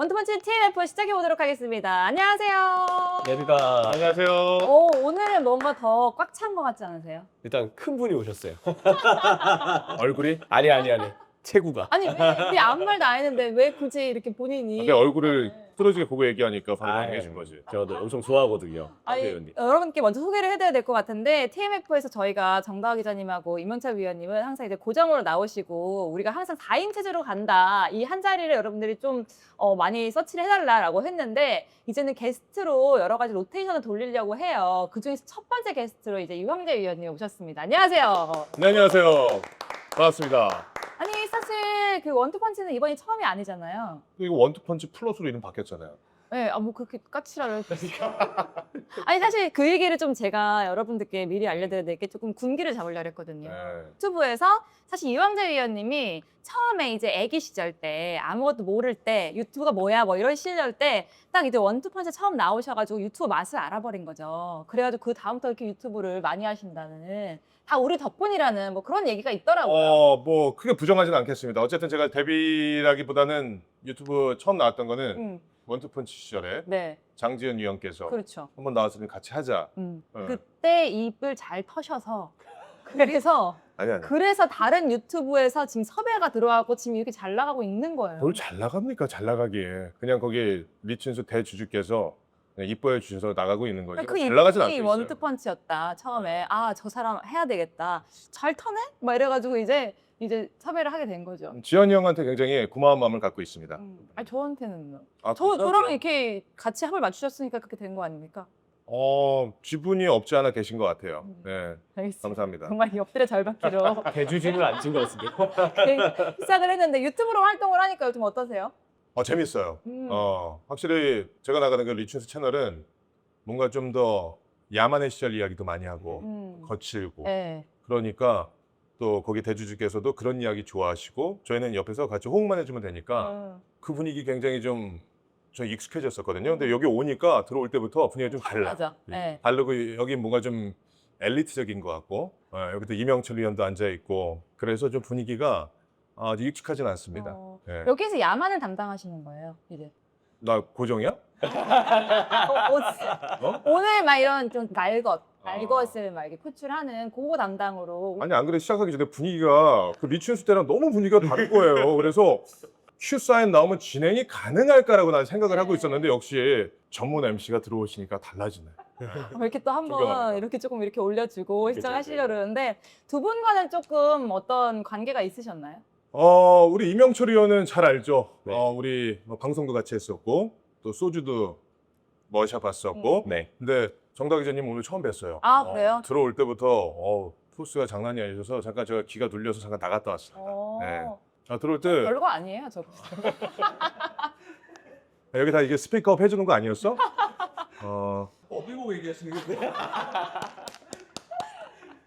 원투펀치 TMF 시작해 보도록 하겠습니다. 안녕하세요. 예비가 안녕하세요. 오늘은 뭔가 더 꽉 찬 것 같지 않으세요? 일단 큰 분이 오셨어요. 얼굴이? 아니. 체구가. 아니 왜 아무 말도 안 했는데 왜 굳이 이렇게 본인이 내 얼굴을 뚫어지게 보고 얘기하니까 바로 아이, 당해진 거지. 저도 엄청 좋아하거든요. 아니, 배우님. 여러분께 먼저 소개를 해드려야 될 것 같은데 TMF에서 저희가 정다화 기자님하고 임원철 위원님은 항상 이제 고정으로 나오시고 우리가 항상 4인 체제로 간다. 이 한 자리를 여러분들이 좀 많이 서치를 해달라고 했는데 이제는 게스트로 여러 가지 로테이션을 돌리려고 해요. 그중에서 첫 번째 게스트로 이제 유황재 위원님 오셨습니다. 안녕하세요. 네, 안녕하세요. 반갑습니다. 아니 사실 그 원투펀치는 이번이 처음이 아니잖아요. 이거 원투펀치 플러스로 이름 바뀌었잖아요. 네, 뭐 그렇게 까칠하를. 아니 사실 그 얘기를 좀 제가 여러분들께 미리 알려드려야 될 게 조금 군기를 잡으려고 했거든요. 네. 유튜브에서 사실 이황재 위원님이 처음에 이제 아기 시절 때 아무것도 모를 때 유튜브가 뭐야 뭐 이런 시절 때 딱 이제 원투펀치 처음 나오셔가지고 유튜브 맛을 알아버린 거죠. 그래가지고 그 다음부터 이렇게 유튜브를 많이 하신다는 다 우리 덕분이라는 뭐 그런 얘기가 있더라고요. 뭐 크게 부정하지는 않겠습니다. 어쨌든 제가 데뷔라기보다는 유튜브 처음 나왔던 거는 원투펀치 시절에 네, 장지현 위원께서 그렇죠. 한번 나왔으니 같이 하자. 그때 입을 잘 터셔서 그래서 다른 유튜브에서 지금 섭외가 들어와고 지금 이렇게 잘 나가고 있는 거예요. 뭘 잘 나갑니까? 잘 나가기에. 그냥 거기 리춘수 대주주께서 그냥 이뻐해 주셔서 나가고 있는 거지. 그 잘 나가진 입이 않고 있어요. 원투펀치였다. 처음에 저 사람 해야 되겠다. 잘 터네? 막 이래가지고 이제 섭외를 하게 된 거죠. 지현이 형한테 굉장히 고마운 마음을 갖고 있습니다. 아니 저한테는 아, 저랑 이렇게 같이 합을 맞추셨으니까 그렇게 된 거 아닙니까? 지분이 없지 않아 계신 것 같아요. 네, 알겠습니다. 감사합니다. 정말 옆들의 절박기로 대주진을 안 친 것 같은데. 시작을 했는데 유튜브로 활동을 하니까 요즘 어떠세요? 재밌어요. 확실히 제가 나가는 그 리춘스 채널은 뭔가 좀 더 야만의 시절 이야기도 많이 하고 거칠고 네. 그러니까 또 거기 대주주께서도 그런 이야기 좋아하시고 저희는 옆에서 같이 호응만 해주면 되니까 그 분위기 굉장히 좀 저 익숙해졌었거든요. 근데 여기 오니까 들어올 때부터 분위기가 좀 달라. 맞아. 네. 다르고 여기 뭔가 좀 엘리트적인 것 같고 여기도 이명철 의원도 앉아 있고 그래서 좀 분위기가 아주 익숙하진 않습니다. 네. 여기서 야만을 담당하시는 거예요, 이제. 나 고정이야? 오늘 막 이런 좀 날것을 막 이렇게 표출하는 그거 담당으로. 아니 안 그래 시작하기 전에 분위기가 그 리춘수 때랑 너무 분위기가 다른 거예요. 그래서 큐 사인 나오면 진행이 가능할까라고 난 생각을 하고 있었는데 역시 전문 MC가 들어오시니까 달라지네. 이렇게 또 한번 존경합니다. 이렇게 조금 이렇게 올려주고 그쵸, 시작하시려고 그러는데 두 분과는 조금 어떤 관계가 있으셨나요? 우리 이명철 의원은 잘 알죠. 네. 우리 뭐 방송도 같이 했었고 또 소주도 머셔 봤었고. 네. 근데 정다기 기자님 오늘 처음 뵀어요. 그래요? 들어올 때부터 포스가 장난이 아니셔서 잠깐 제가 기가 눌려서 잠깐 나갔다 왔어요. 네. 들어올 때 별거 아니에요, 저거. 여기 다 이게 스피커업 해주는 거 아니었어? 어디고 얘기하시는 건데?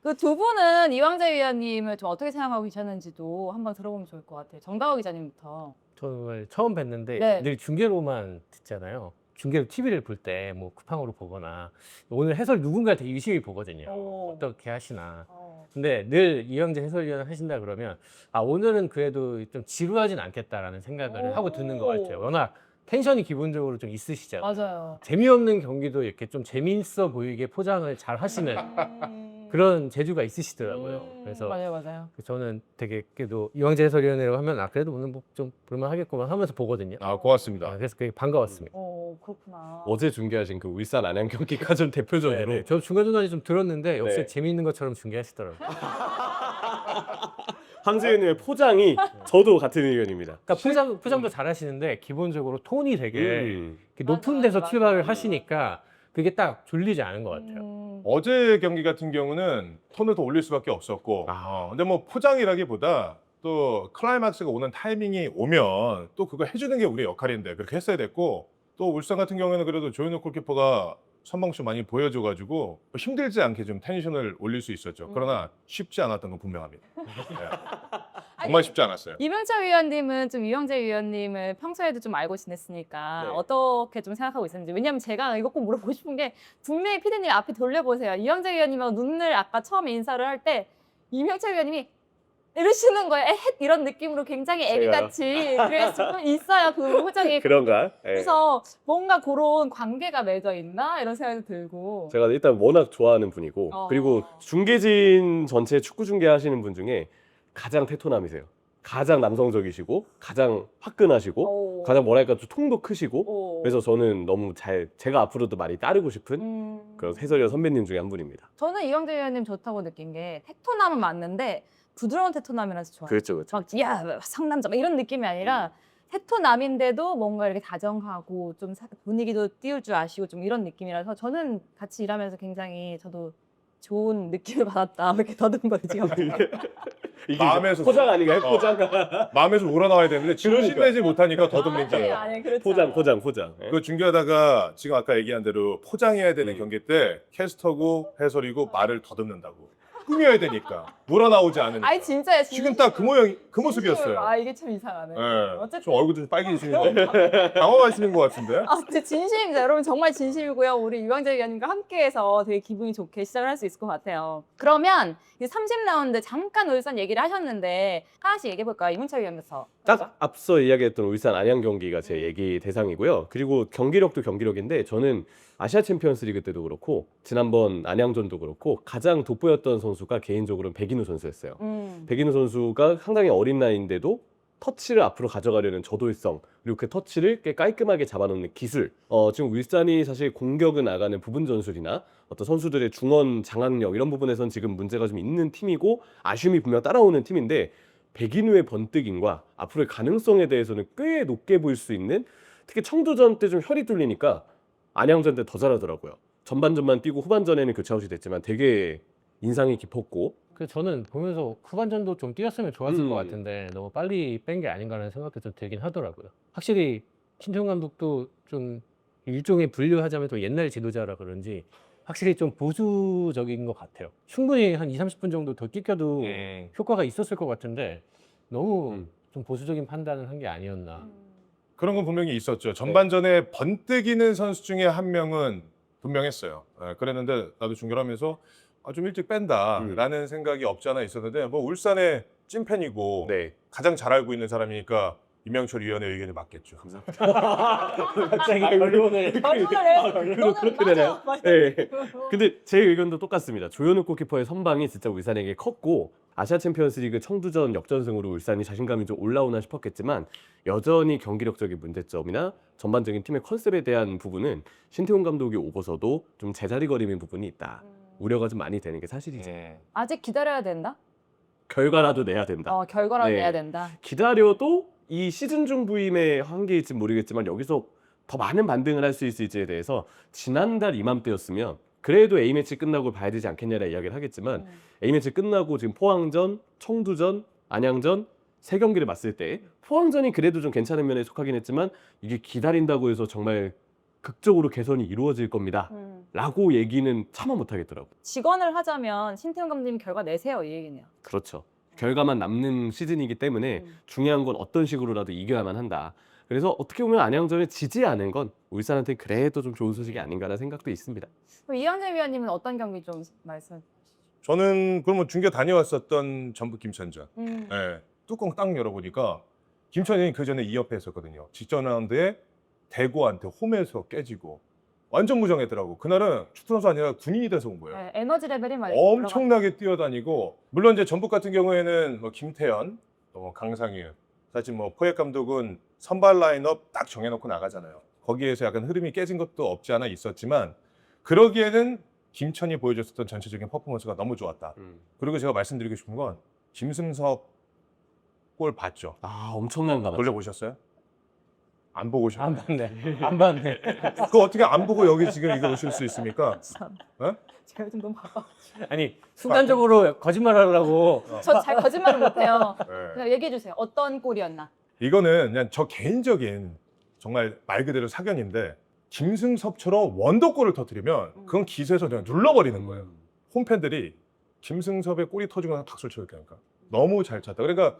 그 두 분은 이황재 위원님을 좀 어떻게 생각하고 계셨는지도 한번 들어보면 좋을 것 같아요. 정다화 기자님부터. 저는 처음 뵀는데 네. 늘 중계로만 듣잖아요. 중계로 TV를 볼 때 뭐 쿠팡으로 보거나 오늘 해설 누군가 되게 유심히 보거든요. 어떻게 하시나. 근데 늘 이황재 해설위원 하신다 그러면 오늘은 그래도 좀 지루하진 않겠다라는 생각을 하고 듣는 것 같아요. 워낙 텐션이 기본적으로 좀 있으시잖아요. 맞아요. 재미없는 경기도 이렇게 좀 재미있어 보이게 포장을 잘 하시는 그런 재주가 있으시더라고요. 그래서 맞아요. 저는 되게 그래도 이황재 해설위원이라고 하면 그래도 오늘 뭐 좀 볼만하겠구만 하면서 보거든요. 고맙습니다. 그래서 되게 반가웠습니다. 그렇구나. 어제 중계하신 그 울산 안양 경기가 좀 대표적으로. 네, 저 중간중간에 좀 들었는데 역시 네. 재미있는 것처럼 중계하시더라고요. 함재 의원님의 포장이 저도 같은 의견입니다. 그러니까 포장도 잘하시는데 기본적으로 톤이 되게 이렇게 높은 맞아, 데서 맞아. 출발을 하시니까 그게 딱 졸리지 않은 것 같아요. 어제 경기 같은 경우는 톤을 더 올릴 수밖에 없었고 근데 뭐 포장이라기보다 또 클라이막스가 오는 타이밍이 오면 또 그거 해주는 게 우리의 역할인데 그렇게 했어야 됐고 또 울산 같은 경우에는 그래도 조현욱 골키퍼가 선방쇼 많이 보여줘가지고 힘들지 않게 좀 텐션을 올릴 수 있었죠. 그러나 쉽지 않았던 건 분명합니다. 네. 정말 쉽지 않았어요. 이명철 위원님은 좀 이황재 위원님을 평소에도 좀 알고 지냈으니까 네. 어떻게 좀 생각하고 있었는지. 왜냐면 제가 이거 꼭 물어보고 싶은 게 분명히 피디님 앞에 돌려보세요. 이황재 위원님하고 눈을 아까 처음에 인사를 할 때 이명철 위원님이 이러시는 거예요. 에헷 이런 느낌으로 굉장히 애기같이 그래서 좀 있어요. 그 표정이. 그런가? 예. 그래서 뭔가 그런 관계가 맺어 있나 이런 생각이 들고. 제가 일단 워낙 좋아하는 분이고 어. 그리고 중계진 전체 축구 중계하시는 분 중에 가장 테토남이세요. 가장 남성적이시고 가장 화끈하시고 오. 가장 뭐랄까 좀 통도 크시고 오. 그래서 저는 너무 제가 앞으로도 많이 따르고 싶은 그런 해설위원 선배님 중에 한 분입니다. 저는 이광재 위원님 좋다고 느낀 게 테토남은 맞는데 부드러운 테토남이라서 좋아요. 그렇죠, 그렇죠. 막 야 상남자 막 이런 느낌이 아니라 테토남인데도 뭔가 이렇게 다정하고 좀 분위기도 띄울 줄 아시고 좀 이런 느낌이라서 저는 같이 일하면서 굉장히 저도 좋은 느낌을 받았다. 왜 이렇게 더듬은 거지 지금? 이게 마음에서 포장 아닌가요? 포장. 마음에서 우러나와야 되는데 그러니까. 진실되지 못하니까 더듬는 아니, 거예요. 아니 그렇죠. 포장. 예. 그 중계하다가 지금 아까 얘기한 대로 포장해야 되는 음. 경기 때 캐스터고 해설이고 말을 더듬는다고 꾸며야 되니까 우러나오지 않으니까. 아니 진짜요. 지금 딱 그 모양 그 모습이었어요. 아 이게 참 이상하네. 네. 어쨌든 좀 얼굴도 좀 빨개지시는데 당황하시는 것 같은데. 아, 근데 진심입니다. 여러분 정말 진심이고요. 우리 유광재 위원님과 함께해서 되게 기분이 좋게 시작을 할 수 있을 것 같아요. 그러면 이 30라운드 잠깐 울산 얘기를 하셨는데 하나씩 얘기해 볼까요? 이문철 위원부터. 딱 앞서 이야기했던 울산 안양 경기가 제 얘기 대상이고요. 그리고 경기력도 경기력인데 저는 아시아 챔피언스 리그 때도 그렇고 지난번 안양전도 그렇고 가장 돋보였던 선수가 개인적으로는 백인우 선수였어요. 백인우 선수가 상당히 어린 나이인데도 터치를 앞으로 가져가려는 저돌성 그리고 그 터치를 꽤 깔끔하게 잡아놓는 기술. 지금 울산이 사실 공격을 나가는 부분 전술이나 어떤 선수들의 중원 장악력 이런 부분에선 지금 문제가 좀 있는 팀이고 아쉬움이 분명 따라오는 팀인데 백인우의 번뜩임과 앞으로의 가능성에 대해서는 꽤 높게 볼 수 있는 특히 청두전 때 좀 혈이 뚫리니까 안양전 때 더 잘하더라고요. 전반전만 뛰고 후반전에는 교체아웃이 됐지만 되게 인상이 깊었고 그래서 저는 보면서 후반전도 좀 뛰었으면 좋았을 것 음. 같은데 너무 빨리 뺀 게 아닌가라는 생각도 좀 들긴 하더라고요. 확실히 신태용 감독도 좀 일종의 분류하자면 또 옛날 지도자라 그런지 확실히 좀 보수적인 것 같아요. 충분히 한 20-30분 정도 더 뛰겨도 효과가 있었을 것 같은데 너무 좀 보수적인 판단을 한 게 아니었나. 그런 건 분명히 있었죠. 전반전에 번뜩이는 선수 중에 한 명은 분명했어요. 그랬는데 나도 중계를 하면서 좀 일찍 뺀다라는 생각이 없지 않아 있었는데 뭐 울산의 찐팬이고 네. 가장 잘 알고 있는 사람이니까 이명철 위원의 의견이 맞겠죠. 갑자기 결론을 그렇게 되나요? 네. 근데 제 의견도 똑같습니다. 조현욱 골키퍼의 선방이 진짜 울산에게 컸고 아시아 챔피언스리그 청두전 역전승으로 울산이 자신감이 좀 올라오나 싶었겠지만 여전히 경기력적인 문제점이나 전반적인 팀의 컨셉에 대한 부분은 신태용 감독이 오고서도 좀 제자리거리는 부분이 있다. 우려가 좀 많이 되는 게 사실이죠. 아직 기다려야 된다. 결과라도 내야 된다. 결과라도 네. 내야 된다. 기다려도 이 시즌 중 부임의 한계일지 모르겠지만 여기서 더 많은 반등을 할 수 있을지에 대해서 지난달 이맘때였으면 그래도 A매치 끝나고 봐야 되지 않겠냐라 이야기를 하겠지만 A매치 끝나고 지금 포항전, 청두전, 안양전 세 경기를 봤을 때 포항전이 그래도 좀 괜찮은 면에 속하긴 했지만 이게 기다린다고 해서 정말 극적으로 개선이 이루어질 겁니다. 라고 얘기는 차마 못하겠더라고요. 직원을 하자면 신태용 감독님 결과 내세요 이 얘기네요. 그렇죠. 결과만 남는 시즌이기 때문에 중요한 건 어떤 식으로라도 이겨야만 한다. 그래서 어떻게 보면 안양전에 지지 않은 건 울산한테 그래도 좀 좋은 소식이 아닌가라는 생각도 있습니다. 그럼 이광재 위원님은 어떤 경기 좀 말씀? 저는 그러면 중계 다녀왔었던 전북 김천전. 음. 네. 뚜껑 딱 열어보니까 김천이 그 전에 2연패 했었거든요. 직전 라운드에 대구한테 홈에서 깨지고 완전 무정했더라고. 그날은 축구 선수 아니라 군인이 돼서 온 거예요. 네, 에너지 레벨이 많이 엄청나게 뛰어다니고 물론 이제 전북 같은 경우에는 뭐 김태현, 또 강상윤, 사실 뭐 포획 감독은 선발 라인업 딱 정해놓고 나가잖아요. 거기에서 약간 흐름이 깨진 것도 없지 않아 있었지만 그러기에는 김천이 보여줬었던 전체적인 퍼포먼스가 너무 좋았다. 그리고 제가 말씀드리고 싶은 건 김승섭 골 봤죠? 아 엄청난 가 돌려보셨어요? 안 보고 안 오셨나요? 봤네. 안 봤네. 그거 어떻게 안 보고 여기 지금 이거 오실 수 있습니까? 참. 어? 제가 요즘 너무 바빠. 아니 순간적으로 거짓말 하려고 저 잘 거짓말을 못해요. 네. 그냥 얘기해 주세요. 어떤 골이었나? 이거는 그냥 저 개인적인 정말 말 그대로 사견인데 김승섭처럼 원더골을 터뜨리면 그건 기세에서 그냥 눌러버리는 거예요. 홈팬들이 김승섭의 골이 터지고 나서 박수를 쳐야 되니까 너무 잘 찼다. 그러니까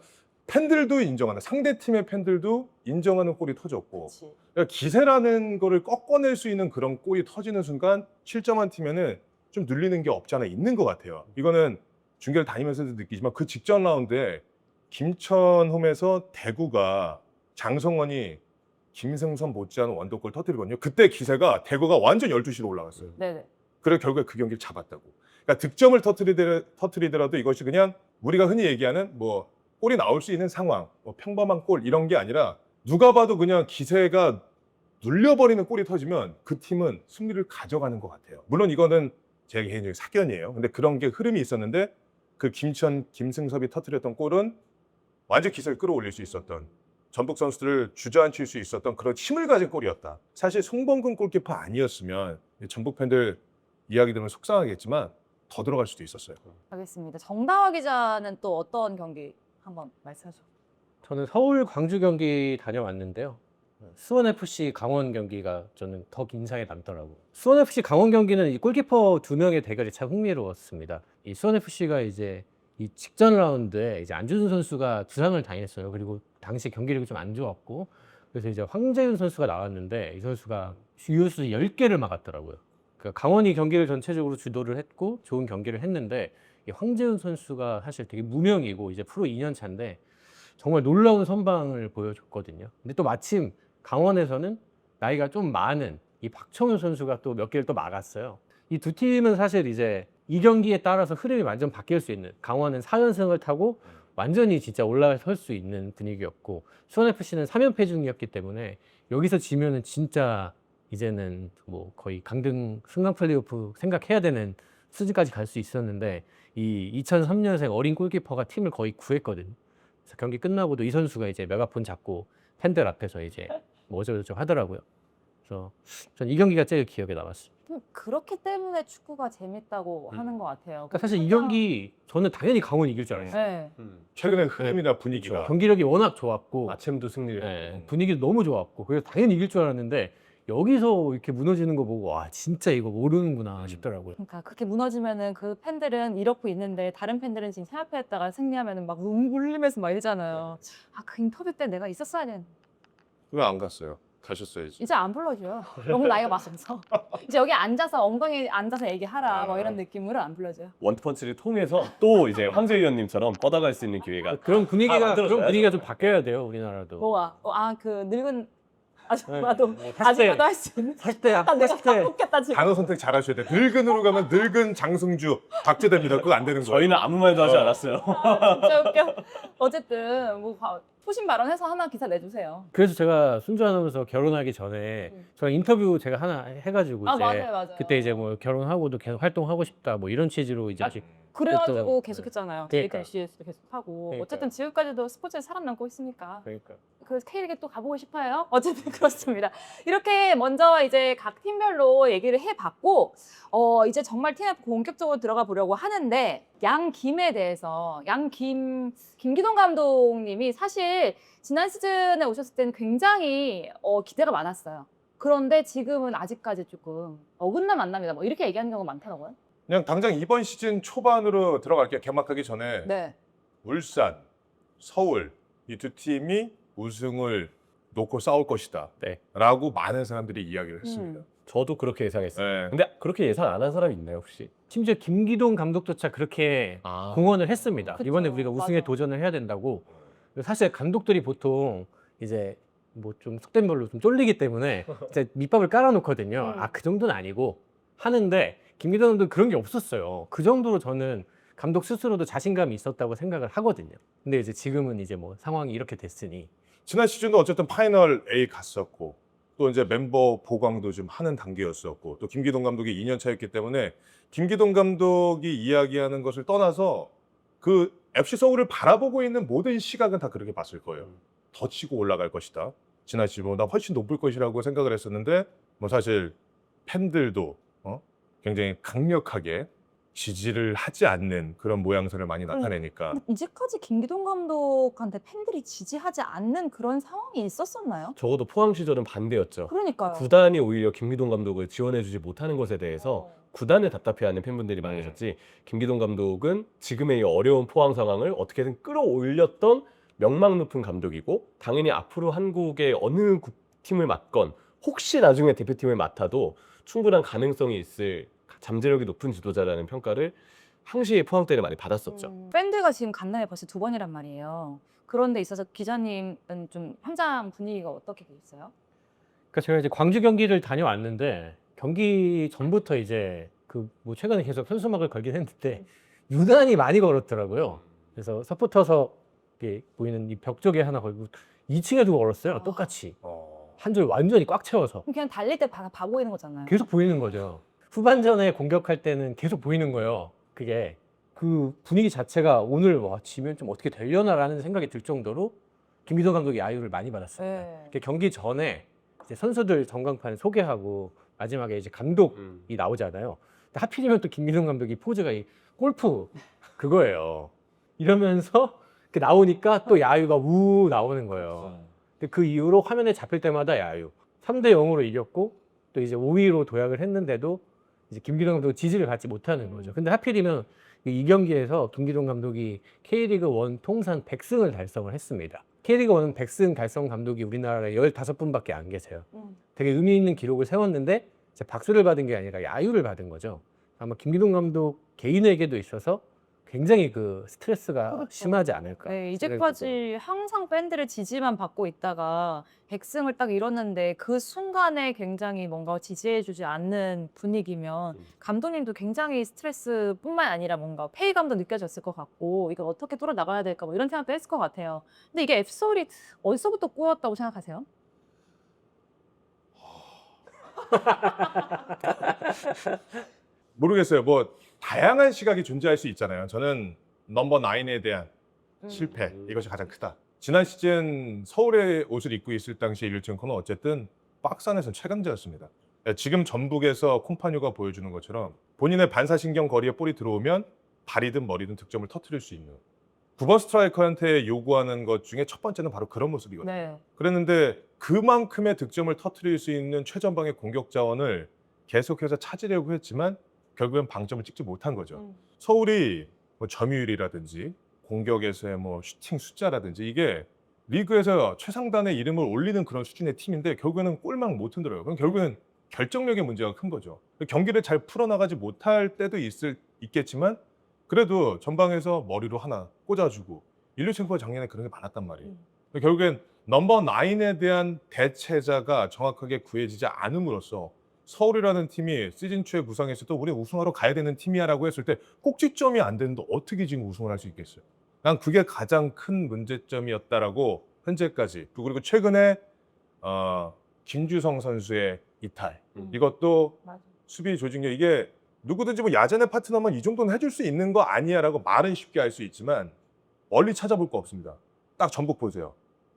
팬들도 인정하는 상대 팀의 팬들도 인정하는 골이 터졌고 그러니까 기세라는 거를 꺾어낼 수 있는 그런 골이 터지는 순간 실점한 팀에는 좀 눌리는 게 없지 않아 있는 것 같아요. 이거는 중계를 다니면서도 느끼지만 그 직전 라운드에 김천홈에서 대구가 장성원이 김승선 못지않은 원더골 터뜨리거든요. 그때 기세가 대구가 완전 12시로 올라갔어요. 네네. 그래서 결국에 그 경기를 잡았다고. 그러니까 득점을 터뜨리더라도 이것이 그냥 우리가 흔히 얘기하는 뭐 골이 나올 수 있는 상황, 뭐 평범한 골 이런 게 아니라 누가 봐도 그냥 기세가 눌려버리는 골이 터지면 그 팀은 승리를 가져가는 것 같아요. 물론 이거는 제 개인적인 사견이에요. 근데 그런 게 흐름이 있었는데 그 김승섭이 터뜨렸던 골은 완전 기세를 끌어올릴 수 있었던, 전북 선수들을 주저앉힐 수 있었던 그런 힘을 가진 골이었다. 사실 송범근 골키퍼 아니었으면 전북 팬들 이야기 들으면 속상하겠지만 더 들어갈 수도 있었어요. 알겠습니다. 정다화 기자는 또 어떤 경기 한번 말씀하죠. 저는 서울 광주 경기 다녀왔는데요. 수원FC 강원 경기가 저는 더 인상에 남더라고요. 수원FC 강원 경기는 이 골키퍼 두 명의 대결이 참 흥미로웠습니다. 이 수원FC가 이제 이 직전 라운드에 이제 안준수 선수가 부상을 당했어요. 그리고 당시 경기력이 좀 안 좋았고, 그래서 이제 황재윤 선수가 나왔는데 이 선수가 유효수 10개를 막았더라고요. 그러니까 강원이 경기를 전체적으로 주도를 했고 좋은 경기를 했는데, 이 황재윤 선수가 사실 되게 무명이고 이제 프로 2년 차인데 정말 놀라운 선방을 보여줬거든요. 근데 또 마침 강원에서는 나이가 좀 많은 이 박청효 선수가 또 몇 개를 또 막았어요. 이 두 팀은 사실 이제 이 경기에 따라서 흐름이 완전 바뀔 수 있는, 강원은 4연승을 타고 완전히 진짜 올라설 수 있는 분위기였고, 수원FC는 3연패 중이었기 때문에 여기서 지면은 진짜 이제는 뭐 거의 강등 승강 플레이오프 생각해야 되는 수준까지 갈 수 있었는데, 이 2003년생 어린 골키퍼가 팀을 거의 구했거든요. 그래서 경기 끝나고도 이 선수가 이제 메가폰 잡고 팬들 앞에서 이제 뭐 어쩌고저쩌고 하더라고요. 그래서 전 이 경기가 제일 기억에 남았어요. 그렇기 때문에 축구가 재밌다고 하는 것 같아요. 그러니까 사실 이 경기 저는 당연히 강원이 이길 줄 알았어요. 네. 최근에 흐름이나 분위기가 그렇죠. 경기력이 워낙 좋았고, 아침도 승리를 예, 했고. 분위기도 너무 좋았고, 그래서 당연히 이길 줄 알았는데 여기서 이렇게 무너지는 거 보고 와 진짜 이거 모르는구나 싶더라고요. 그러니까 그렇게 무너지면은 그 팬들은 이렇고 있는데 다른 팬들은 지금 3연패했다가 승리하면은 막 눈물 흘리면서 막 이러잖아요. 아, 그 인터뷰 때 내가 있었어야 되는. 왜 안 갔어요? 가셨어야지. 이제 안 불러줘요. 너무 나이가 많아서. 이제 여기 앉아서 엉덩이 앉아서 얘기하라 뭐 이런 느낌으로 안 불러줘요. 원투펀치를 통해서 또 이제 황재 위원님처럼 뻗어갈 수 있는 기회가 그런 분위기가 만들어줘야죠. 좀 바뀌어야 돼요, 우리나라도. 뭐가? 그 늙은 아줌마도 네, 아줌마도 할 수 있는. 80대야. 아, 내가 다 뽑겠다 지금. 단어 선택 잘하셔야 돼요. 늙은으로 가면 늙은 장승주, 박재대입니다. 그거 안 되는 거예요. 저희는 아무 말도 하지 않았어요. 아, 진짜 웃겨. 어쨌든 뭐 소신 발언해서 하나 기사 내주세요. 그래서 제가 순주 아나운서 결혼하기 전에 제가 인터뷰 제가 하나 해가지고 아, 이제 맞아요. 그때 이제 뭐 결혼하고도 계속 활동하고 싶다 뭐 이런 취지로 이제 아직 그래가지고 또- 계속했잖아요. 그러니까. JTBC에서도 계속하고. 그러니까요. 어쨌든 지금까지도 스포츠에 살아남고 있으니까. 그러니까 그 K리그 또 가보고 싶어요. 어쨌든 그렇습니다. 이렇게 먼저 이제 각 팀별로 얘기를 해봤고, 이제 정말 TNF 본격적으로 들어가 보려고 하는데, 양김에 대해서, 김기동 감독님이 사실 지난 시즌에 오셨을 때는 굉장히 기대가 많았어요. 그런데 지금은 아직까지 조금 어긋남 만납니다. 뭐 이렇게 얘기하는 경우가 많더라고요. 그냥 당장 이번 시즌 초반으로 들어갈게요. 개막하기 전에 네. 울산, 서울 이 두 팀이 우승을 놓고 싸울 것이다. 네. 라고 많은 사람들이 이야기를 했습니다. 저도 그렇게 예상했어요. 네. 근데 그렇게 예상 안 한 사람이 있나요 혹시? 심지어 김기동 감독조차 그렇게 공언을 했습니다. 그쵸. 이번에 우리가 우승에 맞아. 도전을 해야 된다고. 사실 감독들이 보통 이제 뭐 좀 속된 말로 좀 쫄리기 때문에 이제 밑밥을 깔아놓거든요. 아, 그 정도는 아니고 하는데 김기동 감독은 그런 게 없었어요. 그 정도로 저는 감독 스스로도 자신감이 있었다고 생각을 하거든요. 근데 이제 지금은 이제 뭐 상황이 이렇게 됐으니 지난 시즌도 어쨌든 파이널 A 갔었고 또 이제 멤버 보강도 좀 하는 단계였었고 또 김기동 감독이 2년 차였기 때문에 김기동 감독이 이야기하는 것을 떠나서 그 FC 서울을 바라보고 있는 모든 시각은 다 그렇게 봤을 거예요. 더 치고 올라갈 것이다. 지난 시즌보다 훨씬 높을 것이라고 생각을 했었는데 뭐 사실 팬들도 굉장히 강력하게 지지를 하지 않는 그런 모양새를 많이 나타내니까 근데 이제까지 김기동 감독한테 팬들이 지지하지 않는 그런 상황이 있었었나요? 적어도 포항 시절은 반대였죠. 그러니까요. 구단이 오히려 김기동 감독을 지원해주지 못하는 것에 대해서 구단을 답답해하는 팬분들이 많으셨지, 김기동 감독은 지금의 이 어려운 포항 상황을 어떻게든 끌어올렸던 명망 높은 감독이고, 당연히 앞으로 한국의 어느 팀을 맡건 혹시 나중에 대표팀을 맡아도 충분한 가능성이 있을 잠재력이 높은 지도자라는 평가를 항시 포항대를 많이 받았었죠. 밴드가 지금 간담회 벌써 2번이란 말이에요. 그런 데 있어서 기자님은 좀 현장 분위기가 어떻게 돼 있어요? 그러니까 제가 이제 광주 경기를 다녀왔는데 경기 전부터 이제 그 뭐 최근에 계속 현수막을 걸긴 했는데 유난히 많이 걸었더라고요. 그래서 서포터석 이렇게 보이는 이 벽 쪽에 하나 걸고 2층에도 걸었어요. 똑같이 한 줄 완전히 꽉 채워서 그냥 달릴 때 봐 보이는 거잖아요. 계속 보이는 거죠. 후반전에 공격할 때는 계속 보이는 거예요. 그게 그 분위기 자체가 오늘 와 지면 좀 어떻게 되려나라는 생각이 들 정도로 김기동 감독이 아유를 많이 받았습니다. 네. 이렇게 경기 전에 이제 선수들 전광판 소개하고 마지막에 이제 감독이 나오잖아요. 근데 하필이면 또 김기동 감독이 포즈가 이 골프 그거예요. 이러면서 이렇게 나오니까 또 야유가 우 나오는 거예요. 근데 그 이후로 화면에 잡힐 때마다 야유. 3대 0으로 이겼고 또 이제 5위로 도약을 했는데도 이제 김기동 감독 지지를 받지 못하는 거죠. 근데 하필이면 이 경기에서 김기동 감독이 K리그 1 통산 100승을 달성을 했습니다. K리그 1 100승 달성 감독이 우리나라에 15분밖에 안 계세요. 되게 의미 있는 기록을 세웠는데 이제 박수를 받은 게 아니라 야유를 받은 거죠. 아마 김기동 감독 개인에게도 있어서 굉장히 그 스트레스가 그렇죠. 심하지 않을까. 네, 생각이 이제까지 항상 밴드를 지지만 받고 있다가 100승을 딱 이뤘는데 그 순간에 굉장히 뭔가 지지해주지 않는 분위기면 감독님도 굉장히 스트레스뿐만 아니라 뭔가 회의감도 느껴졌을 것 같고 이걸 어떻게 뚫어나가야 될까 뭐 이런 생각도 했을 것 같아요. 근데 이게 앱소울이 어디서부터 꼬였다고 생각하세요? 모르겠어요. 뭐 다양한 시각이 존재할 수 있잖아요. 저는 넘버 9에 대한 실패 이것이 가장 크다. 지난 시즌 서울의 옷을 입고 있을 당시 일진코는 어쨌든 박스 안에서는 최강자였습니다. 지금 전북에서 콩파뉴가 보여주는 것처럼 본인의 반사신경 거리에 볼이 들어오면 발이든 머리든 득점을 터뜨릴 수 있는 9번 스트라이커한테 요구하는 것 중에 첫 번째는 바로 그런 모습이거든요. 네. 그랬는데 그만큼의 득점을 터뜨릴 수 있는 최전방의 공격 자원을 계속해서 찾으려고 했지만 결국엔 방점을 찍지 못한 거죠. 서울이 뭐 점유율이라든지 공격에서의 뭐 슈팅 숫자라든지 이게 리그에서 최상단의 이름을 올리는 그런 수준의 팀인데 결국에는 골만 못 흔들어요. 그럼 결국에는 결정력의 문제가 큰 거죠. 경기를 잘 풀어나가지 못할 때도 있겠지만 그래도 전방에서 머리로 하나 꽂아주고 일류첸코가 작년에 그런 게 많았단 말이에요. 결국엔 넘버 9에 대한 대체자가 정확하게 구해지지 않음으로써 서울이라는 팀이 시즌 초에 구상했을 때 우리 우승하러 가야 되는 팀이야라고 했을 때 꼭지점이 안 되는데 어떻게 지금 우승을 할 수 있겠어요? 난 그게 가장 큰 문제점이었다라고 현재까지. 그리고 최근에 김주성 선수의 이탈. 이것도 맞아. 수비 조직력 이게 누구든지 뭐 야전의 파트너만 이 정도는 해줄 수 있는 거 아니야라고 말은 쉽게 할 수 있지만 멀리 찾아볼 거 없습니다. 딱 전북 보세요.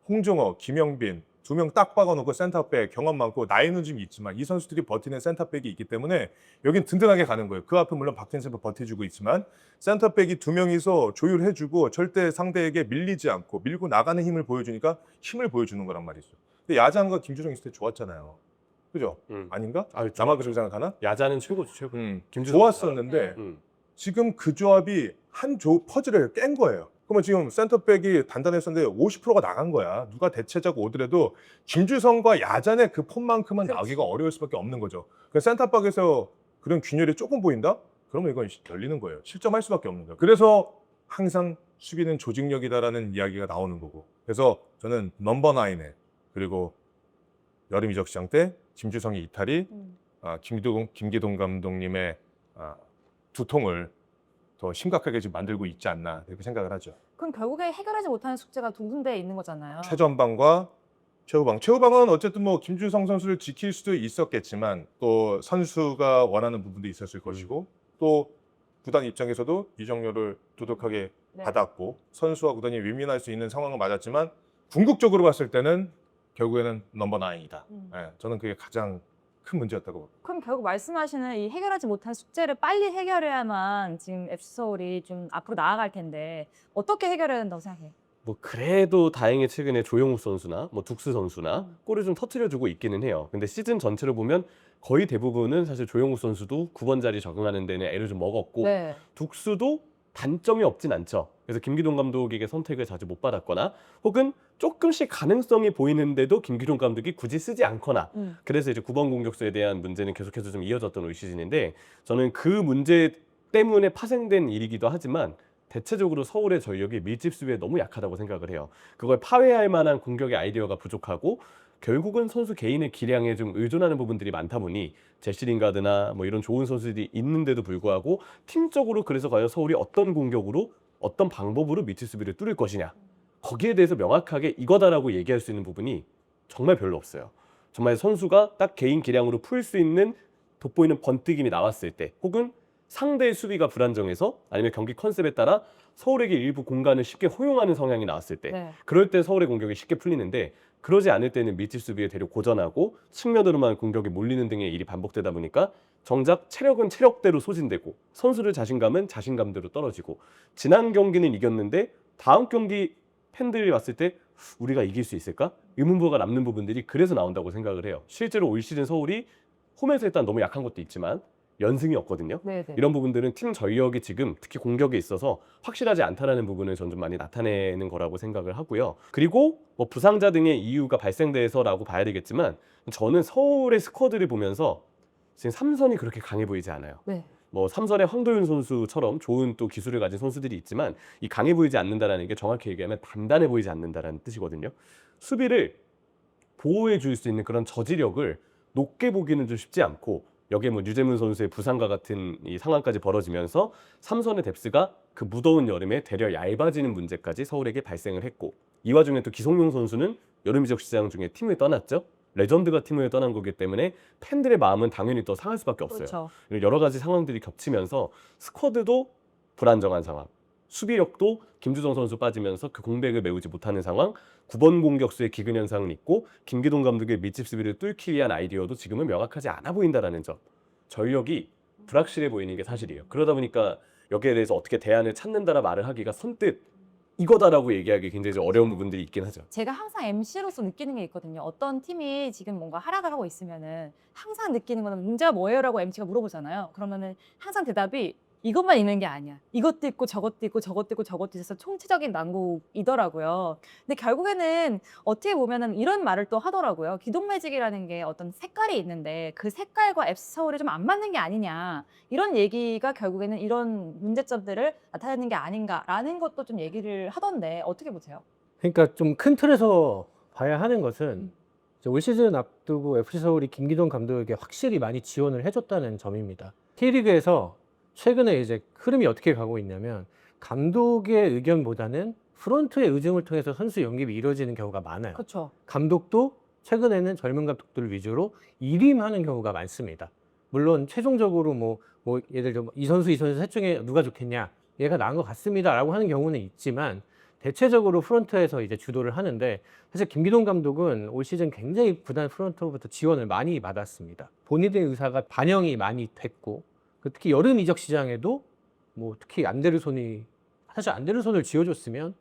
홍정호, 김영빈 2명 딱 박아놓고 센터백 경험 많고 나이는 좀 있지만 이 선수들이 버티는 센터백이 있기 때문에 여긴 든든하게 가는 거예요. 그 앞에 물론 박텐세도 버텨주고 있지만 센터백이 2명이서 조율해주고 절대 상대에게 밀리지 않고 밀고 나가는 힘을 보여주니까 힘을 보여주는 거란 말이죠. 근데 야장과 김주성 있을 때 좋았잖아요. 그죠? 아닌가? 나만 그렇게 생각하나? 야자는 최고죠, 최고. 좋았었는데 지금 그 조합이 한 퍼즐을 깬 거예요. 그러면 지금 센터백이 단단했었는데 50%가 나간 거야. 누가 대체자고 오더라도 김주성과 야잔의 그 폼만큼은 나오기가 어려울 수밖에 없는 거죠. 그 센터백에서 그런 균열이 조금 보인다? 그러면 이건 열리는 거예요. 실점할 수밖에 없는 거예요. 그래서 항상 수비는 조직력이다라는 이야기가 나오는 거고. 그래서 저는 넘버 9에 그리고 여름 이적 시장 때 김주성의 이탈이 김기동 감독님의 두통을 더 심각하게 지금 만들고 있지 않나 이렇게 생각을 하죠. 그럼 결국에 해결하지 못하는 숙제가 두 군데에 있는 거잖아요. 최전방과 최후방. 최후방은 어쨌든 뭐 김주성 선수를 지킬 수도 있었겠지만 또 선수가 원하는 부분도 있었을 것이고 또 구단 입장에서도 이정료를 두둑하게 네. 받았고 선수와 구단이 윈윈할 수 있는 상황은 맞았지만 궁극적으로 봤을 때는 결국에는 넘버 9이다. 네, 저는 그게 가장 큰 문제였다고 봅니다. 그럼 결국 말씀하시는 이 해결하지 못한 숙제를 빨리 해결해야만 지금 FC 서울이 좀 앞으로 나아갈 텐데 어떻게 해결해야 된다고 생각해요? 뭐 그래도 다행히 최근에 조용욱 선수나 뭐 둑스 선수나 골을 좀 터트려주고 있기는 해요. 근데 시즌 전체를 보면 거의 대부분은 사실 조용욱 선수도 9번 자리 적응하는 데는 애를 좀 먹었고 네. 둑스도 단점이 없진 않죠. 그래서 김기동 감독에게 선택을 자주 못 받았거나 혹은 조금씩 가능성이 보이는데도 김기동 감독이 굳이 쓰지 않거나 그래서 이제 9번 공격수에 대한 문제는 계속해서 좀 이어졌던 올 시즌인데 저는 그 문제가 때문에 파생된 일이기도 하지만 대체적으로 서울의 전력이 밀집 수비에 너무 약하다고 생각을 해요. 그걸 파괴할 만한 공격의 아이디어가 부족하고 결국은 선수 개인의 기량에 좀 의존하는 부분들이 많다 보니 제시 링가드나 뭐 이런 좋은 선수들이 있는데도 불구하고 팀적으로 그래서 과연 서울이 어떤 공격으로 어떤 방법으로 밀집 수비를 뚫을 것이냐 거기에 대해서 명확하게 이거다라고 얘기할 수 있는 부분이 정말 별로 없어요. 정말 선수가 딱 개인 기량으로 풀 수 있는 돋보이는 번뜩임이 나왔을 때 혹은 상대의 수비가 불안정해서 아니면 경기 컨셉에 따라 서울에게 일부 공간을 쉽게 허용하는 성향이 나왔을 때 네. 그럴 때 서울의 공격이 쉽게 풀리는데 그러지 않을 때는 밀집 수비에 대려 고전하고 측면으로만 공격이 몰리는 등의 일이 반복되다 보니까 정작 체력은 체력대로 소진되고 선수들 자신감은 자신감대로 떨어지고 지난 경기는 이겼는데 다음 경기 팬들이 봤을 때 우리가 이길 수 있을까? 의문부가 남는 부분들이 그래서 나온다고 생각을 해요. 실제로 올 시즌 서울이 홈에서 일단 너무 약한 것도 있지만 연승이 없거든요. 네네. 이런 부분들은 팀 전력이 지금 특히 공격에 있어서 확실하지 않다라는 부분을 전 좀 많이 나타내는 거라고 생각을 하고요. 그리고 뭐 부상자 등의 이유가 발생돼서라고 봐야 되겠지만 저는 서울의 스쿼드를 보면서 지금 삼선이 그렇게 강해 보이지 않아요. 네. 뭐 삼선의 황도윤 선수처럼 좋은 또 기술을 가진 선수들이 있지만 이 강해 보이지 않는다라는 게 정확히 얘기하면 단단해 보이지 않는다라는 뜻이거든요. 수비를 보호해 줄 수 있는 그런 저지력을 높게 보기는 좀 쉽지 않고 여기에 뭐 류재문 선수의 부상과 같은 이 상황까지 벌어지면서 삼선의 뎁스가 그 무더운 여름에 되려 얇아지는 문제까지 서울에게 발생을 했고 이 와중에 또 기성용 선수는 여름 이적 시장 중에 팀을 떠났죠. 레전드가 팀을 떠난 거기 때문에 팬들의 마음은 당연히 또 상할 수밖에 없어요. 그렇죠. 여러 가지 상황들이 겹치면서 스쿼드도 불안정한 상황, 수비력도 김주성 선수 빠지면서 그 공백을 메우지 못하는 상황, 9번 공격수의 기근 현상은 있고 김기동 감독의 밀집 수비를 뚫기 위한 아이디어도 지금은 명확하지 않아 보인다라는 점. 전력이 불확실해 보이는 게 사실이에요. 그러다 보니까 여기에 대해서 어떻게 대안을 찾는다라 말을 하기가 선뜻 이거다라고 얘기하기 굉장히 좀 어려운 부분들이 있긴 하죠. 제가 항상 MC로서 느끼는 게 있거든요. 어떤 팀이 지금 뭔가 하락을 하고 있으면은 항상 느끼는 거는 문제가 뭐예요라고 MC가 물어보잖아요. 그러면은 항상 대답이 이것만 있는 게 아니야. 이것도 있고 저것도 있고 저것도 있고 저것도 있어서 총체적인 난국이더라고요. 근데 결국에는 어떻게 보면은 이런 말을 또 하더라고요. 기동 매직이라는 게 어떤 색깔이 있는데 그 색깔과 FC 서울이 좀 안 맞는 게 아니냐. 이런 얘기가 결국에는 이런 문제점들을 나타내는 게 아닌가라는 것도 좀 얘기를 하던데 어떻게 보세요? 그러니까 좀 큰 틀에서 봐야 하는 것은 이제 올 시즌 앞두고 FC 서울이 김기동 감독에게 확실히 많이 지원을 해줬다는 점입니다. K리그에서 최근에 이제 흐름이 어떻게 가고 있냐면 감독의 의견보다는 프런트의 의중을 통해서 선수 영입이 이루어지는 경우가 많아요. 그렇죠. 감독도 최근에는 젊은 감독들을 위주로 일임하는 경우가 많습니다. 물론 최종적으로 뭐 예를 들어 이 선수 셋 중에 누가 좋겠냐, 얘가 나은 것 같습니다라고 하는 경우는 있지만 대체적으로 프런트에서 이제 주도를 하는데 사실 김기동 감독은 올 시즌 굉장히 구단 프런트로부터 지원을 많이 받았습니다. 본인의 의사가 반영이 많이 됐고 특히 여름 이적 시장에도 뭐 특히 안데르손이 사실 안데르손을 지어줬으면